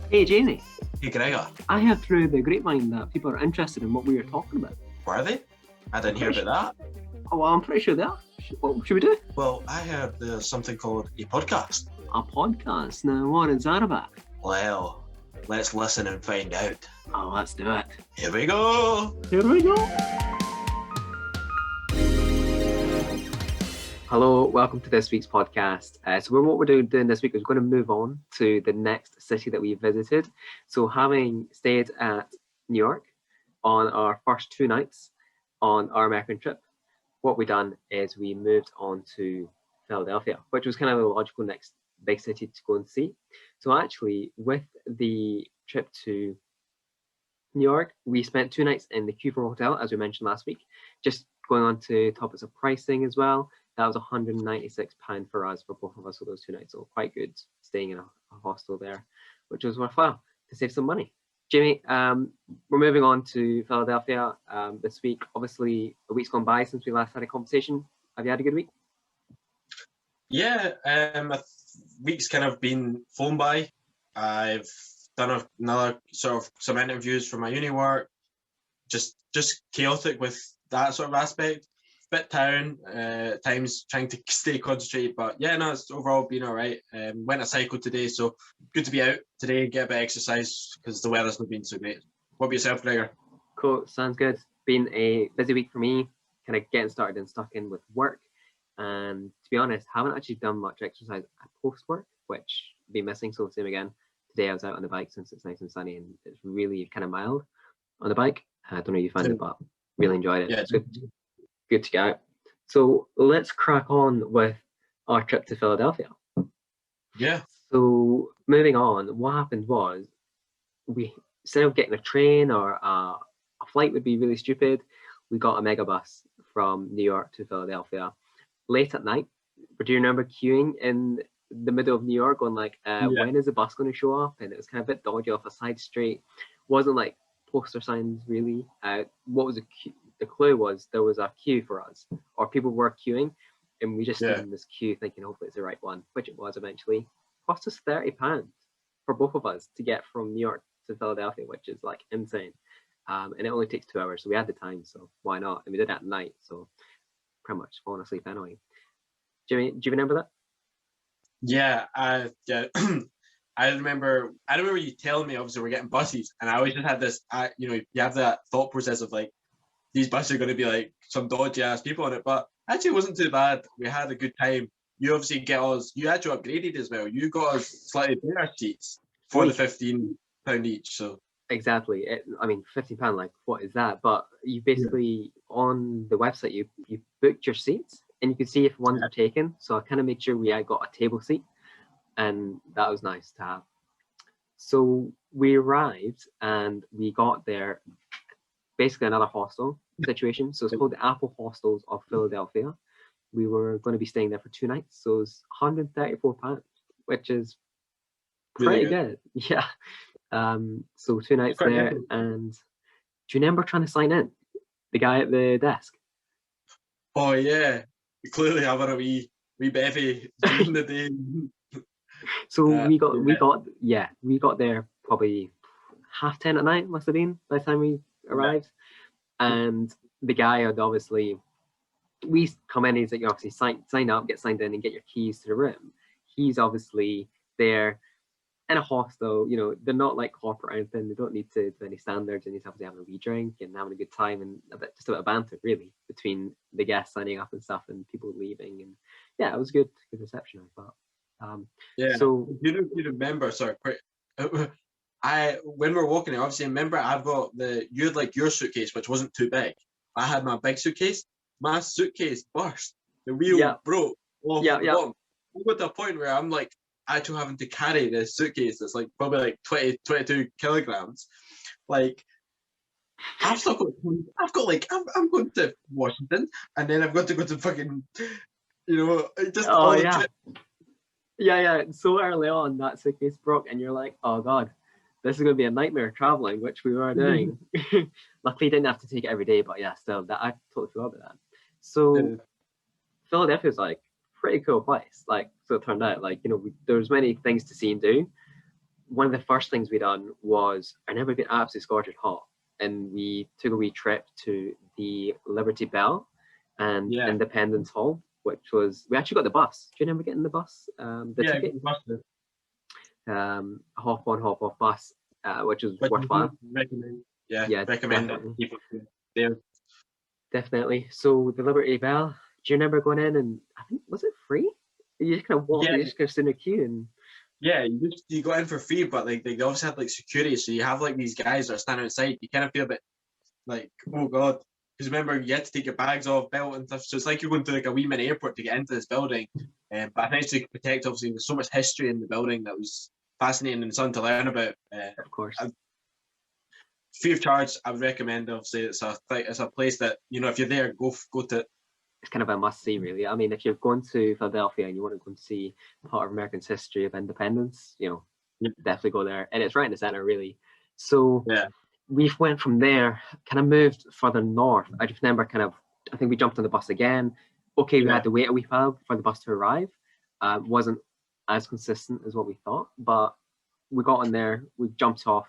Hey Jamie, Hey Gregor, I heard through the grapevine that people are interested in what we were talking about. were they? I didn't hear about that. Oh, well, I'm pretty sure they are. What should we do? Well, I heard there's something called a podcast. A podcast? Now, what is that about? Well, let's listen and find out. Oh, let's do it. Here we go! Here we go. Hello, welcome to this week's podcast. What we're doing this week is going to move on to the next city that we visited. So having stayed at New York on our first 2 nights on our American trip, what we done is we moved on to Philadelphia, which was kind of the logical next big city to go and see. So actually, with the trip to New York, we spent 2 nights in the Q4 hotel, as we mentioned last week. Just going on to topics of pricing as well, that was £196 for us, for both of us, for those 2 nights. So quite good staying in a hostel there, which was worthwhile to save some money. Jamie, we're moving on to Philadelphia this week. Obviously, a week's gone by since we last had a conversation. Have you had a good week? Yeah, a week's kind of been flown by. I've done another sort of some interviews for my uni work. Just chaotic with that sort of aspect. Bit tiring, times trying to stay concentrated, but yeah, no, it's overall been all right. Went a cycle today, so good to be out today, get a bit of exercise because the weather's not been so great. What about yourself, Gregor? Cool, sounds good. Been a busy week for me, kind of getting started and stuck in with work. And to be honest, haven't actually done much exercise at post work, which I've been missing. So same again. Today I was out on the bike since it's nice and sunny and it's really kind of mild on the bike. I don't know if you found it, but really enjoyed it. Yeah, it's good to get out. So let's crack on with our trip to Philadelphia. Yeah. So moving on, what happened was we, instead of getting a train or a flight would be really stupid, we got a mega bus from New York to Philadelphia late at night. But do you remember queuing in the middle of New York going like, when is the bus going to show up? And it was kind of a bit dodgy off a side street. Wasn't like poster signs really. What was the clue was there was a queue for us, or people were queuing, and we just stood in this queue thinking hopefully it's the right one, which it was eventually. Cost us £30 for both of us to get from New York to Philadelphia, which is like insane. And it only takes 2 hours, so we had the time, so why not? And we did it at night, so pretty much falling asleep anyway. Jimmy, do you remember that? Yeah, I remember you telling me obviously we're getting buses, and I always just had this, you have that thought process of like, these buses are going to be like some dodgy ass people on it, but actually it wasn't too bad. We had a good time. You obviously you actually upgraded as well. You got us slightly better seats for the £15 each. So exactly. £15, like what is that? But you basically on the website you booked your seats and you could see if ones were taken. So I kind of made sure we had got a table seat, and that was nice to have. So we arrived and we got there, basically another hostel situation. So it's called the Apple Hostels of Philadelphia. We were going to be staying there for 2 nights, so it's £134, which is pretty really good. Yeah. So 2 nights there, good. And do you remember trying to sign in? The guy at the desk. Oh yeah, clearly having a wee bevy during the day. So we got there probably 10:30 at night, must have been by the time we arrived. And the guy had obviously, we come in, he's like, you obviously sign up, get signed in and get your keys to the room. He's obviously there in a hostel, they're not like corporate or anything, they don't need to do any standards, and he's obviously having a wee drink and having a good time, and just a bit of banter really between the guests signing up and stuff and people leaving. And yeah, it was good reception, I thought. So you remember, sorry, when we're walking there, obviously remember I've got you had like your suitcase, which wasn't too big. I had my big suitcase. My suitcase burst. The wheel broke. We got to a point where I'm like actually having to carry this suitcase that's like probably like 22 kilograms. Like I'm I'm going to Washington, and then I've got to go to fucking so early on that suitcase broke and you're like, oh god, this is going to be a nightmare traveling, which we were doing. Luckily didn't have to take it every day, but yeah, still, that I totally forgot about that. So Philadelphia's like pretty cool place, like, so it turned out, like, there's many things to see and do, one of the first things we done was, I remember being absolutely scorching hot, and we took a wee trip to the Liberty Bell and Yeah. Independence Hall, which was, we actually got the bus. Do you remember getting the bus? The Yeah, ticket, busted. hop on, hop off bus, which was But you worthwhile. do recommend, yeah, Yeah, recommend that definitely, people do there. definitely. So the Liberty Bell. Do you remember going in and I think, was it free? You just kind of walk, Yeah, you just kind of sit in a queue and yeah, you go in for free, but like they also have like security, so you have like these guys that are standing outside. You kind of feel a bit like, oh god, because remember you had to take your bags off, belt and stuff. So it's like you're going to like a wee mini airport to get into this building. But I think to protect, obviously, there's so much history in the building that was fascinating and fun to learn about. of course. Free of charge, I would recommend. Obviously, it's a place that, you know, if you're there, go to. It's kind of a must see, really. I mean, if you're going to Philadelphia and you want to go and see part of America's history of independence, you know, Yeah. definitely go there. And it's right in the center, really. So Yeah, we went from there, kind of moved further north. I just remember I think we jumped on the bus again. Okay, we yeah, had to wait a wee while for the bus to arrive. Wasn't as consistent as what we thought, but we got on there, we jumped off,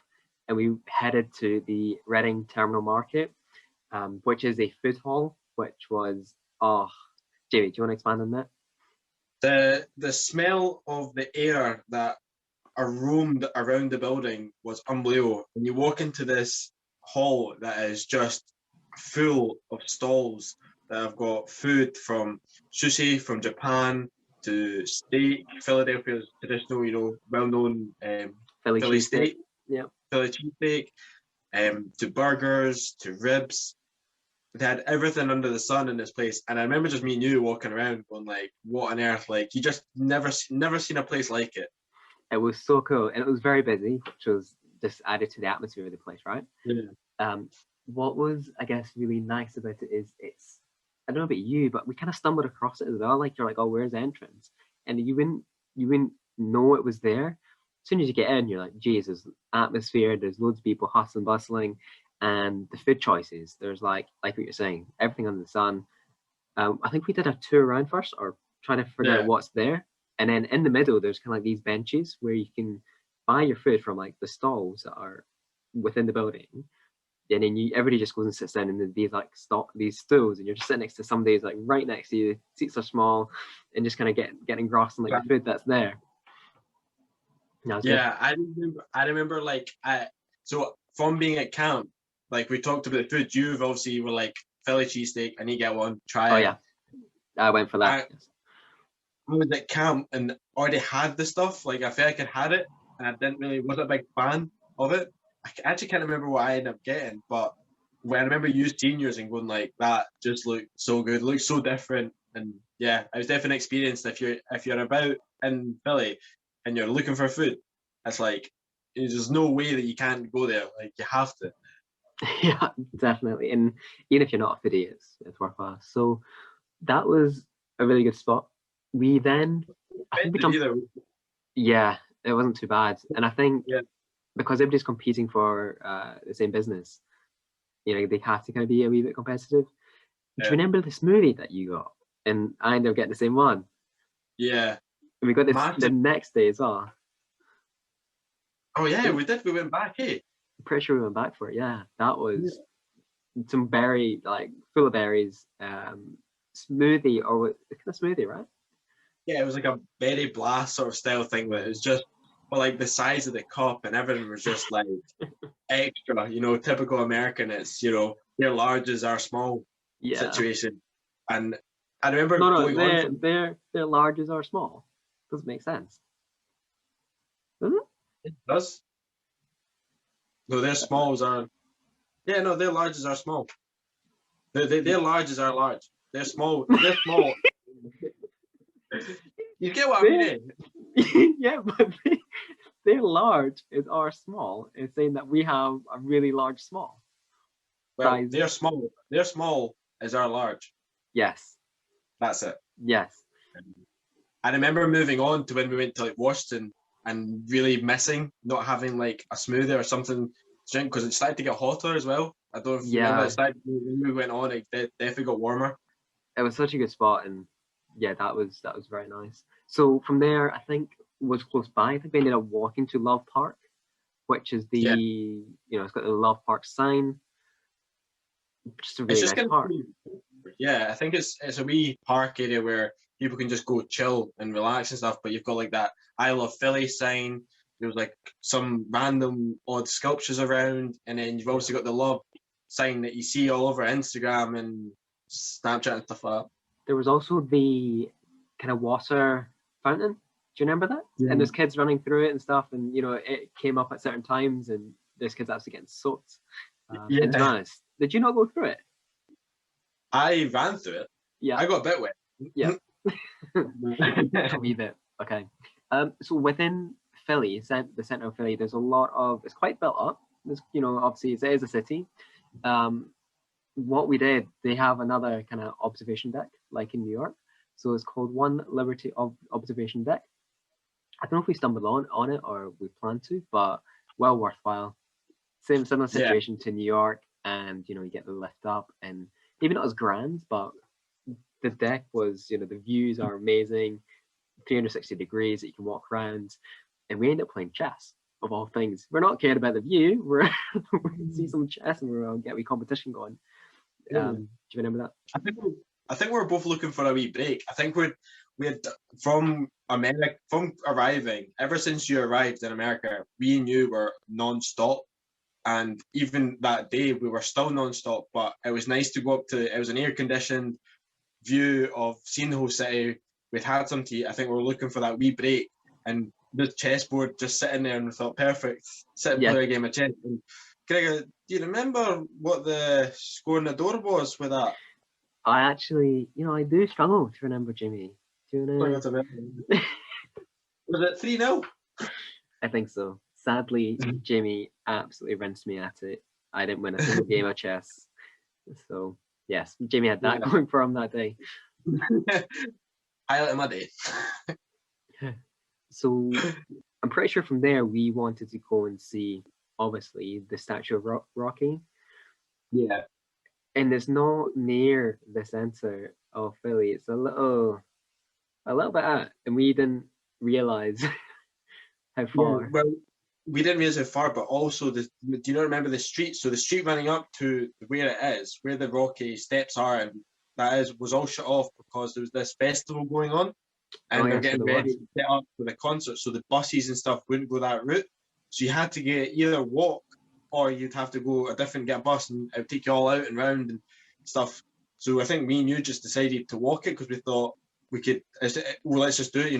and we headed to the Reading Terminal Market, which is a food hall, which was, oh, Jamie, do you want to expand on that? the smell of the air that roamed around the building was unbelievable. And you walk into this hall that is just full of stalls that have got food from sushi from Japan to steak, Philadelphia's traditional, you know, well-known Philly Philly cheesesteak. steak, Yeah. Philly cheesesteak, to burgers, to ribs. They had everything under the sun in this place, and I remember just me and you walking around, going like, "What on earth?" Like you just never seen a place like it. It was so cool, and it was very busy, which was just added to the atmosphere of the place, right? Yeah. What was, I guess, really nice about it is it's, I don't know about you, but we kind of stumbled across it as well. Like you're like, oh, where's the entrance? And you wouldn't know it was there. As soon as you get in, you're like, geez, there's atmosphere, there's loads of people hustling, bustling, and the food choices. There's like what you're saying, everything under the sun. I think we did a tour around first, or trying to figure out Yeah. what's there. And then in the middle, there's kind of like these benches where you can buy your food from like the stalls that are within the building. And then everybody just goes and sits down in these like these stools, and you're just sitting next to somebody who's like right next to you. Seats are small, and just kind of getting engrossed in like the food that's there. That was good. Yeah, I remember like so from being at camp, like we talked about the food. You've obviously were like Philly cheesesteak, I need to get one, try Oh it. yeah, I went for that. I was at camp and already had the stuff. Like I felt like I had it, and I didn't really wasn't a big fan of it. Actually can't remember what I ended up getting, but when I remember you seniors and going like that just looked so good, looked so different, and yeah, it was definitely an experience. If you're about in Philly and you're looking for food, it's like there's no way that you can't go there. Like you have to. Yeah, definitely. And even if you're not a foodie, it's worthwhile. So that was a really good spot. We then, I think we jumped. Either. Yeah, it wasn't too bad. And I think Yeah. because everybody's competing for the same business, you know, they have to kind of be a wee bit competitive. Do you Yeah. remember the smoothie that you got? And I ended up getting the same one. Yeah. And we got this Massive. the next day as well. Oh yeah, we did. We went back. Hey. I'm pretty sure we went back for it. Yeah, that was some berry, like full of berries, smoothie, or what kind of smoothie, right? Yeah, it was like a berry blast sort of style thing, but it was just, but like the size of the cup and everything was just like extra, you know, typical American. It's, you know, their large is our small Yeah. situation. And I remember No, going on from their larges are small. Doesn't make sense. Doesn't it? it does. No, their smalls are, yeah, no, their larges are small. Their larges are large. They're small. They're small. You get what I mean? Yeah, but their large is our small. It's saying that we have a really large small. Well, Size. they're small. Their small is our large. Yes. That's it. Yes. I remember moving on to when we went to like Washington and really missing not having like a smoothie or something to drink because it started to get hotter as well. I don't know if you remember, it started, when we went on, it definitely got warmer. It was such a good spot, and yeah, that was very nice. So from there, I think was close by. I think we ended up walking to Love Park, which is Yeah. it's got the Love Park sign. Just a It's really just nice kind park. of, yeah, I think it's a wee park area where people can just go chill and relax and stuff. But you've got like that I Love Philly sign. There was like some random odd sculptures around, and then you've obviously got the love sign that you see all over Instagram and Snapchat and stuff like that. There was also the kind of water fountain. Do you remember that? Yeah. And there's kids running through it and stuff, and it came up at certain times, and there's kids actually getting soaked. Yeah. And to be honest, did you not go through it? I ran through it. Yeah. I got a bit wet. Yeah. A wee bit. Okay. So within Philly, the center of Philly, there's a lot of. It's quite built up. There's, obviously it is a city. What we did, they have another kind of observation deck, like in New York. So it's called One Liberty Observation Deck. I don't know if we stumbled on it or we plan to, but well worthwhile. Similar situation to New York, and you get the lift up, and maybe not as grand, but the deck was, the views are amazing, 360 degrees that you can walk around, and we ended up playing chess of all things. We're not caring about the view. We see some chess and we'll get a wee competition going. Do you remember that? I think we were both looking for a wee break. I think we had from America, from arriving, ever since you arrived in America, we knew were non-stop. And even that day, we were still non-stop, but it was nice to go up to, it was an air-conditioned view of seeing the whole city. We'd had some tea. I think we were looking for that wee break. And the chessboard just sitting there, and we thought, perfect, sit and play a game of chess. And Gregor, do you remember what the score in the door was with that? I actually, I do struggle to remember, Jimmy. Do you know? Was it 3-0? I think so. Sadly, Jamie absolutely rinsed me at it. I didn't win a single game of chess. So, yes, Jamie had that going for him that day. Highlight of my day. So, I'm pretty sure from there we wanted to go and see, obviously, the statue of Rocky. Yeah. And it's not near the center of Philly. It's a little bit out, and we didn't realize how far. Yeah, well, we didn't realize how far, but also do you not remember the street? So the street running up to where it is, where the Rocky steps are, and was all shut off because there was this festival going on, and they're getting ready to set up for the concert. So the buses and stuff wouldn't go that route. So you had to either walk, or you'd have to go get a bus, and it would take you all out and round and stuff. So I think me and you just decided to walk it because we thought we could. Well, let's just do it.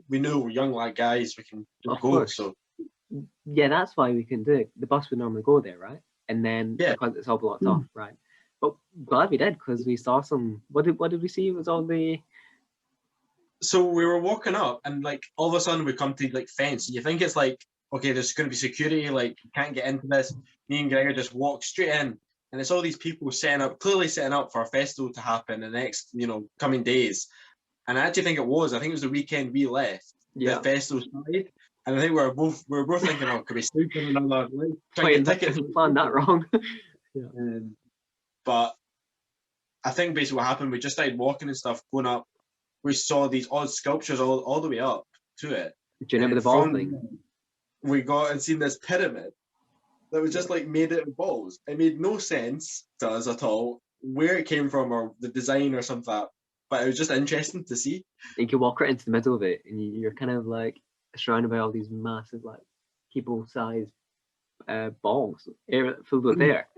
We know we're young like guys. We can go. Course. So yeah, that's why we can do it. The bus would normally go there, right? And then because it's all blocked off, right? But glad we did because we saw some. What did we see? It was all the. So we were walking up, and like all of a sudden we come to like fence. And you think it's like, okay, there's going to be security. Like you can't get into this. Me and Gregor just walk straight in, and it's all these people clearly setting up for a festival to happen in the next, coming days. And I actually think it was the weekend we left. The festival started. And I think we were both thinking, could we sleep in another try to get tickets? Planned that wrong. But I think basically what happened, we just started walking and stuff, going up. We saw these odd sculptures all the way up to it. Do you remember the ball thing? We got and seen this pyramid that was just like made out of balls. It made no sense to us at all where it came from or the design or something like that. But it was just interesting to see. You can walk right into the middle of it, and you're kind of like surrounded by all these massive, like people-sized balls filled with air.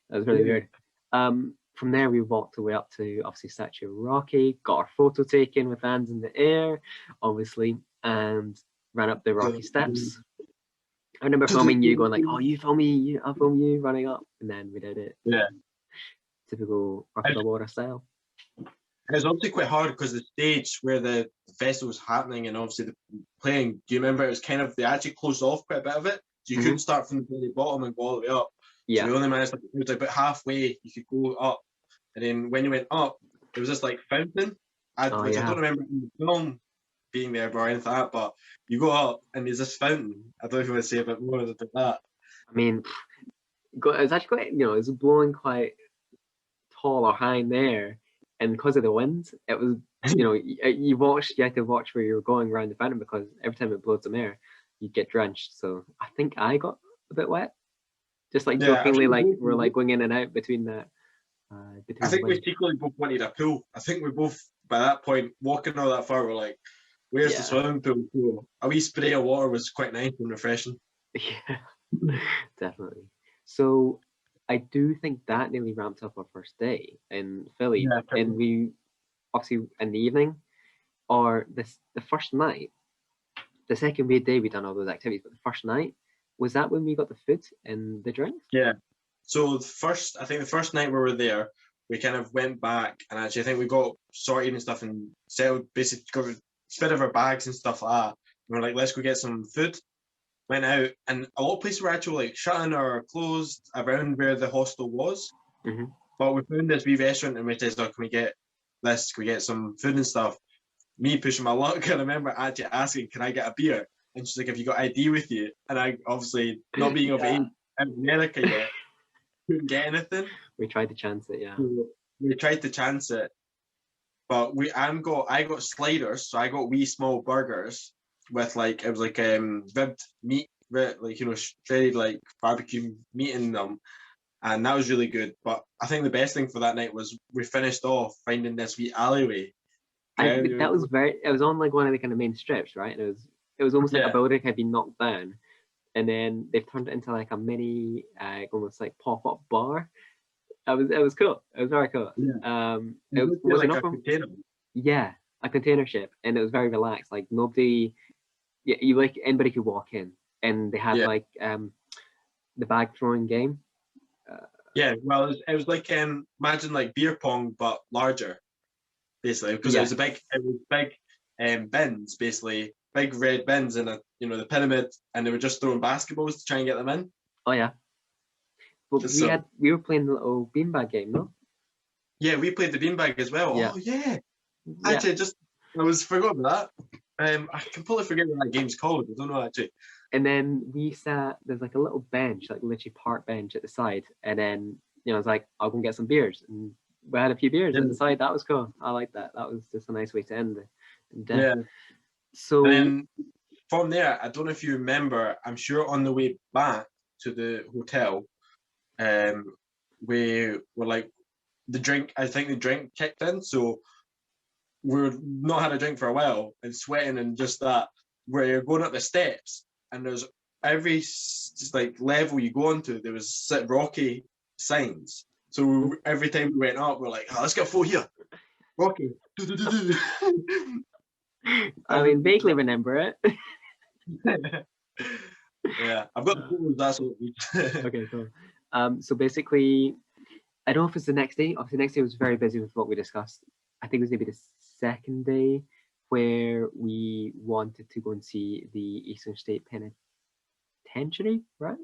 That was really weird. From there, we walked the way up to obviously Statue of Rocky, got our photo taken with hands in the air, obviously, and ran up the Rocky steps. I remember filming you going like, "Oh, you film me, I'll film you," running up, and then we did it. Yeah. Typical Rocky Balboa style. It was obviously quite hard because the stage where the festival was happening and obviously the playing, do you remember it was kind of, they actually closed off quite a bit of it. So you couldn't start from the very bottom and go all the way up. Yeah. So we only managed, it was about halfway, you could go up. And then when you went up, there was this like fountain, which I don't remember in the film being there or anything like that, but you go up and there's this fountain. I don't know if you want to say a bit more about that. I mean, it's actually quite, it's blowing quite tall or high in there. and because of the wind, it was, you had to watch where you were going around the fountain, because every time it blew some air, you'd get drenched. So I think I got a bit wet, just like Yeah, jokingly, like we're like going in and out between the I between the think we wind. secretly both wanted a pool. I think we both, by that point, walking all that far, we're like, where's the Yeah, swimming pool? So a wee spray of water was quite nice and refreshing. yeah, definitely. So I do think that nearly ramped up our first day in Philly, Yeah, and we obviously in the evening, or the first night, the second day we done all those activities, but the first night, was that when we got the food and the drinks? yeah. So I think the first night we were there, we kind of went back and actually I think we got sorted and stuff and settled, basically got rid of our bags and stuff like that. And we're like, let's go get some food. Went out and a lot of places were actually like shutting or closed around where the hostel was. Mm-hmm. But we found this wee restaurant and we said, oh, can we get this? Can we get some food and stuff? Me pushing my luck, I remember actually asking, can I get a beer? And she's like, have you got ID with you? And I obviously, not being of age in America yet, couldn't get anything. We tried to chance it, yeah. So we tried to chance it, but I got sliders, so I got wee small burgers with like it was like ribbed meat, like shredded like barbecue meat in them, and that was really good. But I think the best thing for that night was we finished off finding this wee alleyway. That was it was on like one of the kind of main strips, right? And it was almost like a Yeah. building had been knocked down, and then they've turned it into like a mini, almost like pop-up bar. It was cool. It was very cool. Yeah. It It was like enough a of, container. yeah, a container ship, and it was very relaxed. Like nobody, yeah, you like anybody could walk in, and they had Yeah. like the bag throwing game. Yeah. Well, it was like imagine like beer pong but larger, basically, because Yeah. it was big bins, basically, big red bins in the pyramid, and they were just throwing basketballs to try and get them in. Oh yeah. But So we were playing the little beanbag game, no? yeah, we played the beanbag as well. Yeah. Oh yeah, Yeah. actually, I forgot about that. I completely forget what that game's called. I don't know actually. And then we sat, there's like a little bench, like literally park bench at the side. And then, I was like, I'll go and get some beers. And we had a few beers at the side. That was cool. I like that. That was just a nice way to end the day. Yeah. So, And then from there, I don't know if you remember. I'm sure on the way back to the hotel, we were like the drink. I think the drink kicked in, so we're not had a drink for a while and sweating and just that. Where you're going up the steps and there's every just like level you go onto, there was rocky signs. So every time we went up, we're like, oh, let's get a photo here. Rocky. I mean, vaguely remember it. Yeah, I've got the photos. That's what. Okay, cool. So basically, I don't know if it's the next day. Obviously, the next day was very busy with what we discussed. I think it was maybe the second day where we wanted to go and see the Eastern State Penitentiary, right?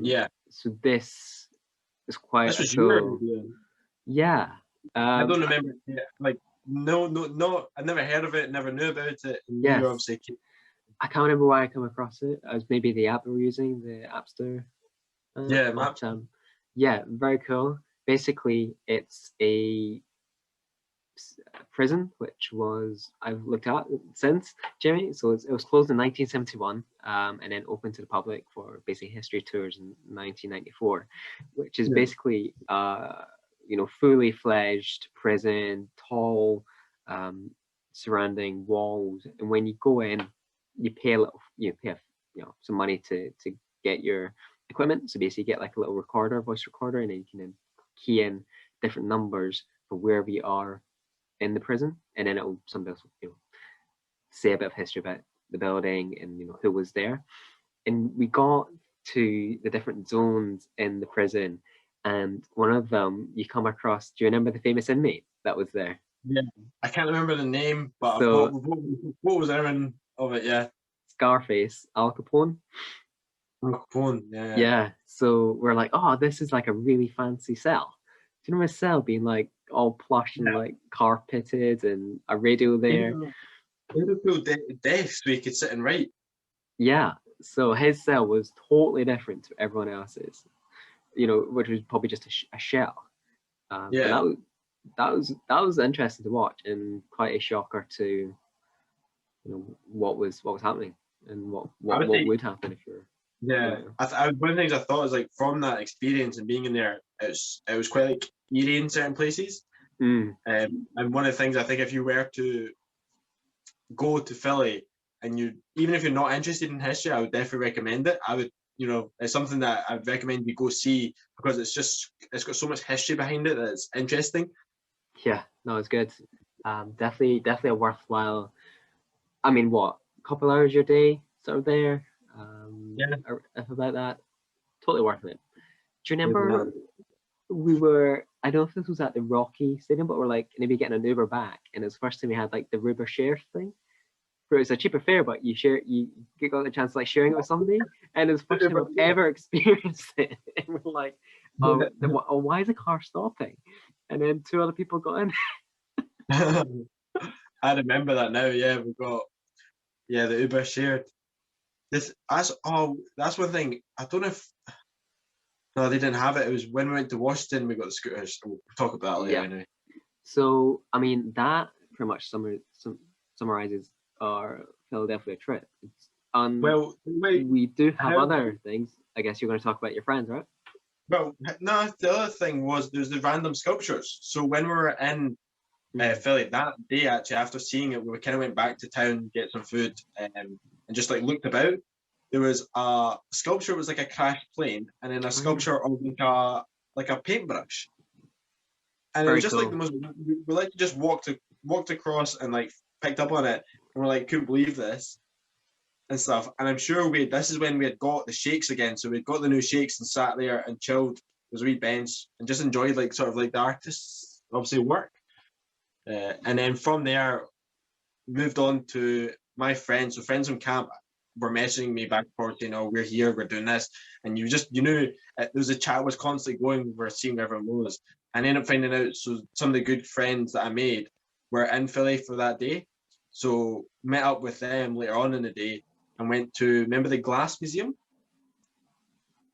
Yeah. So this is quite This was cool. your idea. Yeah. I don't remember. Like, no. I never heard of it. Never knew about it. Yes. You obviously. I can't remember why I came across it. It was maybe the app we were using, the App Store. Yeah, but, yeah, very cool. Basically, it's a prison, which was I've looked at since, Jamie. So it was closed in 1971, and then opened to the public for basically history tours in 1994, which is basically fully fledged prison, tall, surrounding walls, and when you go in, you pay some money to get your equipment. So basically, you get like a little voice recorder, and then you can then key in different numbers for wherever you are in the prison, and then somebody else will say a bit of history about the building and who was there. And we got to the different zones in the prison, and one of them you come across. Do you remember the famous inmate that was there? Yeah, I can't remember the name, but So, what was everyone of it? Yeah, Scarface, Al Capone. Al Capone. Yeah. Yeah. So we're like, oh, this is like a really fancy cell. Do you remember his cell being like all plush and like carpeted and a radio there? Liverpool desk so he could sit and write. Yeah. So his cell was totally different to everyone else's, which was probably just a shell. Yeah. that was interesting to watch and quite a shocker to what was happening and what I would say, would happen if you're yeah. there. One of the things I thought is like from that experience and being in there, it was quite like eerie in certain places. Mm. And one of the things I think if you were to go to Philly and you even if you're not interested in history, I would definitely recommend it. I would, it's something that I'd recommend you go see because it's got so much history behind it that it's interesting. Yeah, no, it's good. Definitely a worthwhile. I mean, what, a couple hours your day sort of there, Yeah. or if about that, totally worth it. Do you Yeah. remember we were? I don't know if this was at the Rocky Stadium, but we're like maybe getting an Uber back, and it's the first time we had like the Uber share thing. Where it's a cheaper fare, but you got the chance of like sharing it with somebody, and it's the first time I've ever experienced it. And we're like, oh, why is the car stopping? And then two other people got in. I remember that now. Yeah, we got the Uber shared. That's one thing. I don't know if no, they didn't have it. It was when we went to Washington, we got the scooters. We'll talk about that later anyway. So I mean that pretty much summarizes our Philadelphia trip. Well, wait, we do have other things. I guess you're going to talk about your friends, right? Well, no, the other thing was there's the random sculptures. So when we were in Philly that day, actually, after seeing it, we kind of went back to town, get some food, and just like looked about. There was a sculpture, it was like a crashed plane, and then a sculpture of like a paintbrush. And Very it was just cool. like the most. We like just walked across and like picked up on it, and we're like, couldn't believe this and stuff. And I'm sure this is when we had got the shakes again. So we'd got the new shakes and sat there and chilled. There was a wee bench and just enjoyed like sort of like the artists obviously work. And then from there, moved on to my friends. So friends from camp were messaging me back and forth, we're here, we're doing this. And you knew there was a chat was constantly going, we're seeing where everyone was. And I ended up finding out, so some of the good friends that I made were in Philly for that day. So met up with them later on in the day and went to, remember the Glass Museum?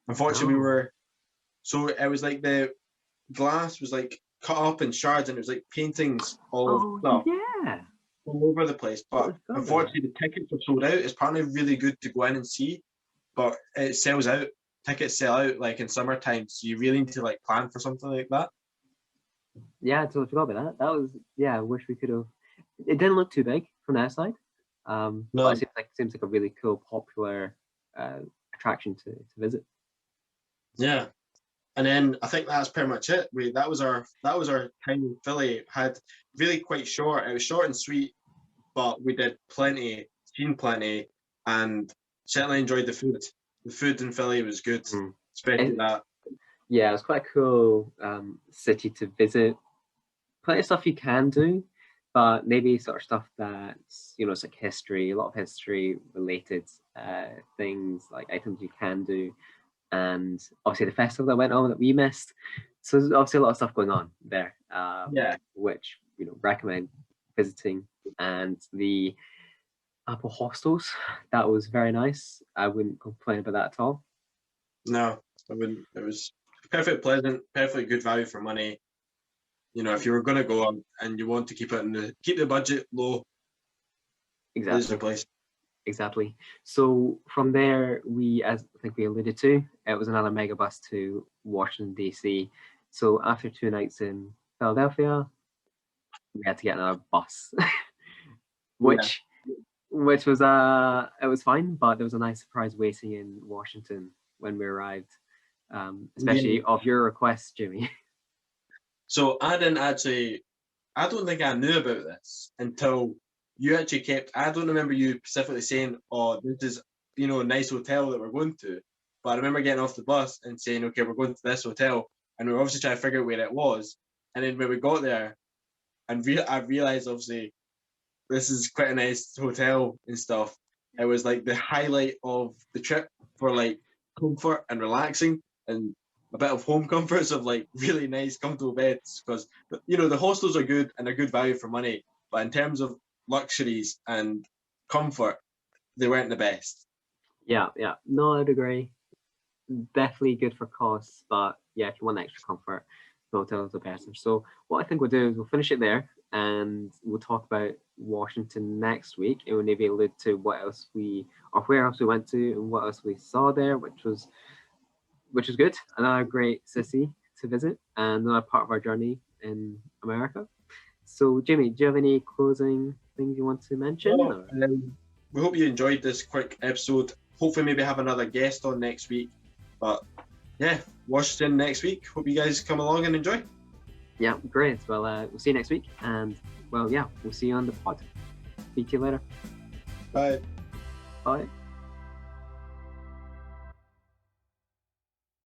Unfortunately, so it was like the glass was like cut up in shards and it was like paintings all over the place. But unfortunately, the tickets were sold out. It's apparently really good to go in and see, but it sells out. Tickets sell out like in summertime, so you really need to like plan for something like that. Yeah, I totally forgot about that. That was I wish we could have. It didn't look too big from that side. No. But it seems like a really cool, popular attraction to visit. Yeah, and then I think that's pretty much it. That was our time in Philly. Had really quite short. It was short and sweet, but we did plenty, seen plenty, and certainly enjoyed the food. The food in Philly was good, especially that. Yeah, it was quite a cool city to visit. Plenty of stuff you can do, but maybe sort of stuff that's it's like history, a lot of history related things, like items you can do, and obviously the festival that went on that we missed. So there's obviously a lot of stuff going on there. Which recommend visiting. And the Apple hostels, that was very nice. I wouldn't complain about that at all. No, I wouldn't. It was perfect, pleasant, perfectly good value for money. If you were going to go and you want to keep the budget low, exactly. This is the place. Exactly. So from there, as I think we alluded to, it was another mega bus to Washington DC. So after 2 nights in Philadelphia, we had to get another bus, which was it was fine, but there was a nice surprise waiting in Washington when we arrived, especially of your request, Jimmy. So I don't think I knew about this until you actually kept. I don't remember you specifically saying, "Oh, this is a nice hotel that we're going to," but I remember getting off the bus and saying, "Okay, we're going to this hotel," and we were obviously trying to figure out where it was. And then when we got there, and I realized obviously this is quite a nice hotel and stuff. It was like the highlight of the trip for like comfort and relaxing and a bit of home comforts of like really nice comfortable beds, because the hostels are good and they're good value for money, but in terms of luxuries and comfort, they weren't the best. Yeah, no, I'd agree. Definitely good for costs, but yeah, if you want extra comfort, small towns are better. So what I think we'll do is we'll finish it there, and we'll talk about Washington next week, and we'll maybe allude to what else where else we went to, and what else we saw there, which was good. Another great city to visit, and another part of our journey in America. So, Jimmy, do you have any closing things you want to mention? Well, we hope you enjoyed this quick episode. Hopefully, maybe have another guest on next week. But yeah, Washington next week. Hope you guys come along and enjoy. Yeah, great. Well, we'll see you next week, and well, yeah, we'll see you on the pod. Speak to you later. Bye. Bye.